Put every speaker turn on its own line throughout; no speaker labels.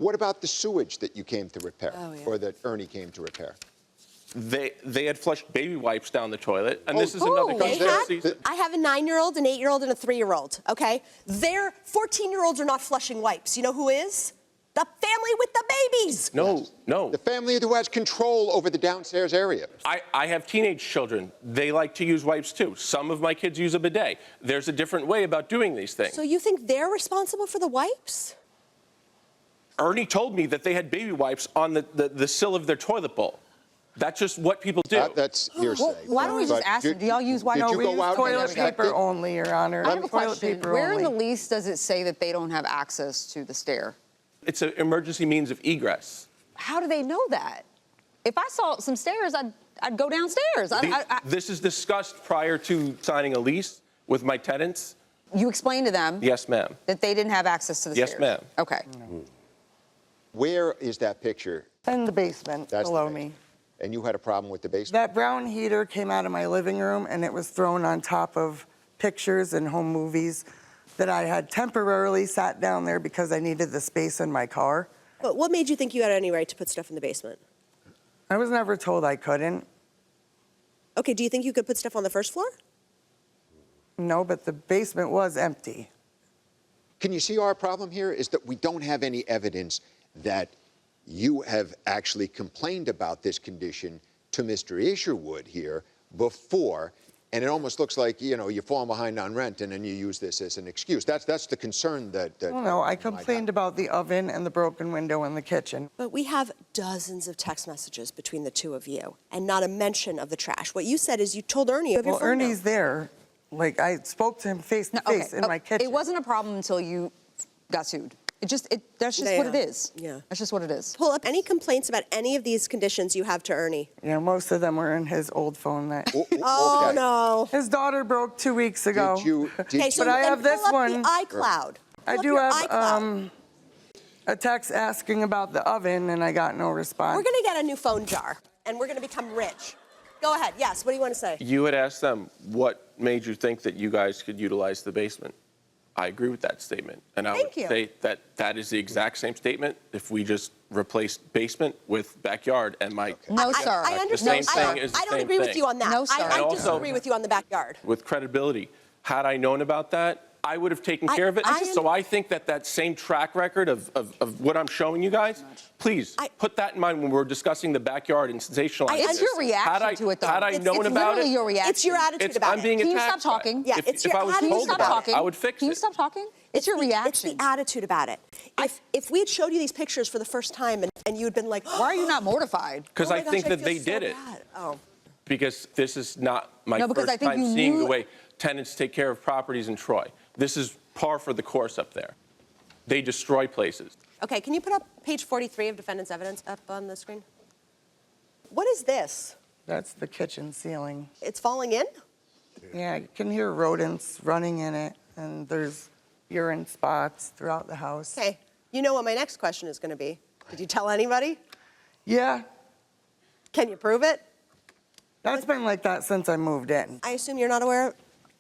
What about the sewage that you came to repair, or that Ernie came to repair?
They had flushed baby wipes down the toilet, and this is another conspiracy.
I have a 9-year-old, an 8-year-old, and a 3-year-old, okay? Their 14-year-olds are not flushing wipes. You know who is? The family with the babies.
No.
The family who has control over the downstairs area.
I have teenage children. They like to use wipes, too. Some of my kids use a bidet. There's a different way about doing these things.
So you think they're responsible for the wipes?
Ernie told me that they had baby wipes on the sill of their toilet bowl. That's just what people do.
That's hearsay.
Well, why don't we just ask them, do y'all use white
toilet paper only, Your Honor?
I have a question. Where in the lease does it say that they don't have access to the stair?
It's an emergency means of egress.
How do they know that? If I saw some stairs, I'd go downstairs.
This is discussed prior to signing a lease with my tenants.
You explained to them?
Yes, ma'am.
That they didn't have access to the stairs?
Yes, ma'am.
Okay.
Where is that picture?
In the basement, below me.
And you had a problem with the basement?
That brown heater came out of my living room, and it was thrown on top of pictures and home movies that I had temporarily sat down there because I needed the space in my car.
But what made you think you had any right to put stuff in the basement?
I was never told I couldn't.
Okay, do you think you could put stuff on the first floor?
No, but the basement was empty.
Can you see our problem here is that we don't have any evidence that you have actually complained about this condition to Mr. Isherwood here before, and it almost looks like, you know, you're falling behind on rent and then you use this as an excuse. That's the concern that
Oh, no, I complained about the oven and the broken window in the kitchen.
But we have dozens of text messages between the two of you, and not a mention of the trash. What you said is you told Ernie of your phone
Ernie's there. Like, I spoke to him face to face in my kitchen.
It wasn't a problem until you got sued. That's just what it is.
Yeah.
That's just what it is.
Pull up any complaints about any of these conditions you have to Ernie.
Yeah, most of them were in his old phone.
Oh, no.
His daughter broke 2 weeks ago.
Okay, so
but I have this one.
The iCloud.
I do have a text asking about the oven, and I got no response.
We're going to get a new phone jar, and we're going to become rich. Go ahead. Yes, what do you want to say?
You had asked them what made you think that you guys could utilize the basement. I agree with that statement. And I would say that that is the exact same statement if we just replaced basement with backyard and my...
No, sir.
I understand.
The same thing is the
I don't
same
agree with
thing.
you on that.
No, sir.
I disagree with you on the backyard.
With credibility. Had I known about that, I would have taken care of it. So I think that same track record of what I'm showing you guys, please put that in mind when we're discussing the backyard and sensationalizing
It's your reaction to it, though.
Had I known about it,
your reaction.
It's your attitude about it.
I'm being
Can you
attacked.
stop talking?
Yeah, it's your
if I was
attitude
told about it, I would fix it.
Can you stop talking? It's your reaction.
It's the attitude about it. If we had showed you these pictures for the first time and you had been like,
why are you not mortified?
Because I think that they did it. Because this is not my first time seeing the way tenants take care of properties in Troy. This is par for the course up there. They destroy places.
Okay, can you put up page 43 of defendant's evidence up on the screen? What is this?
That's the kitchen ceiling.
It's falling in?
Yeah, you can hear rodents running in it, and there's urine spots throughout the house.
Okay, you know what my next question is going to be. Did you tell anybody?
Yeah.
Can you prove it?
That's been like that since I moved in.
I assume you're not aware of it?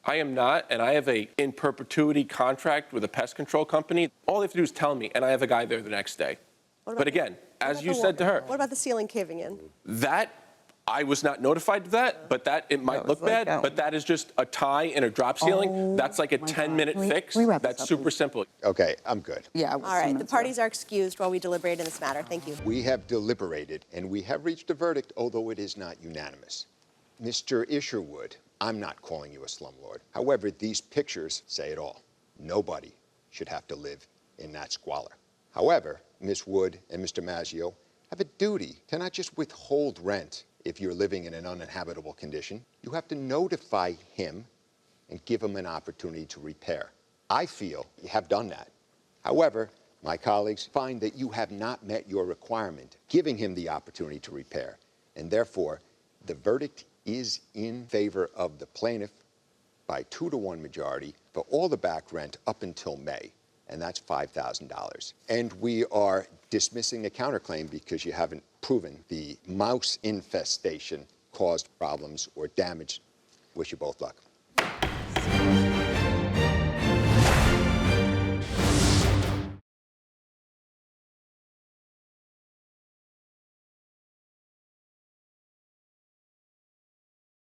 I am not, and I have a in perpetuity contract with a pest control company. All they have to do is tell me, and I have a guy there the next day. But again, as you said to her,
what about the ceiling caving in?
That, I was not notified of that, but that, it might look bad, but that is just a tie in a drop ceiling. That's like a 10-minute fix. That's super simple.
Okay, I'm good.
Yeah.
All right, the parties are excused while we deliberate in this matter. Thank you.
We have deliberated, and we have reached a verdict, although it is not unanimous. Mr. Isherwood, I'm not calling you a slumlord. However, these pictures say it all. Nobody should have to live in that squalor. However, Ms. Wood and Mr. Maggio have a duty to not just withhold rent if you're living in an uninhabitable condition. You have to notify him and give him an opportunity to repair. I feel you have done that. However, my colleagues find that you have not met your requirement, giving him the opportunity to repair, and therefore, the verdict is in favor of the plaintiff by 2-to-1 majority for all the back rent up until May, and that's $5,000. And we are dismissing the counterclaim because you haven't proven the mouse infestation caused problems or damage. Wish you both luck.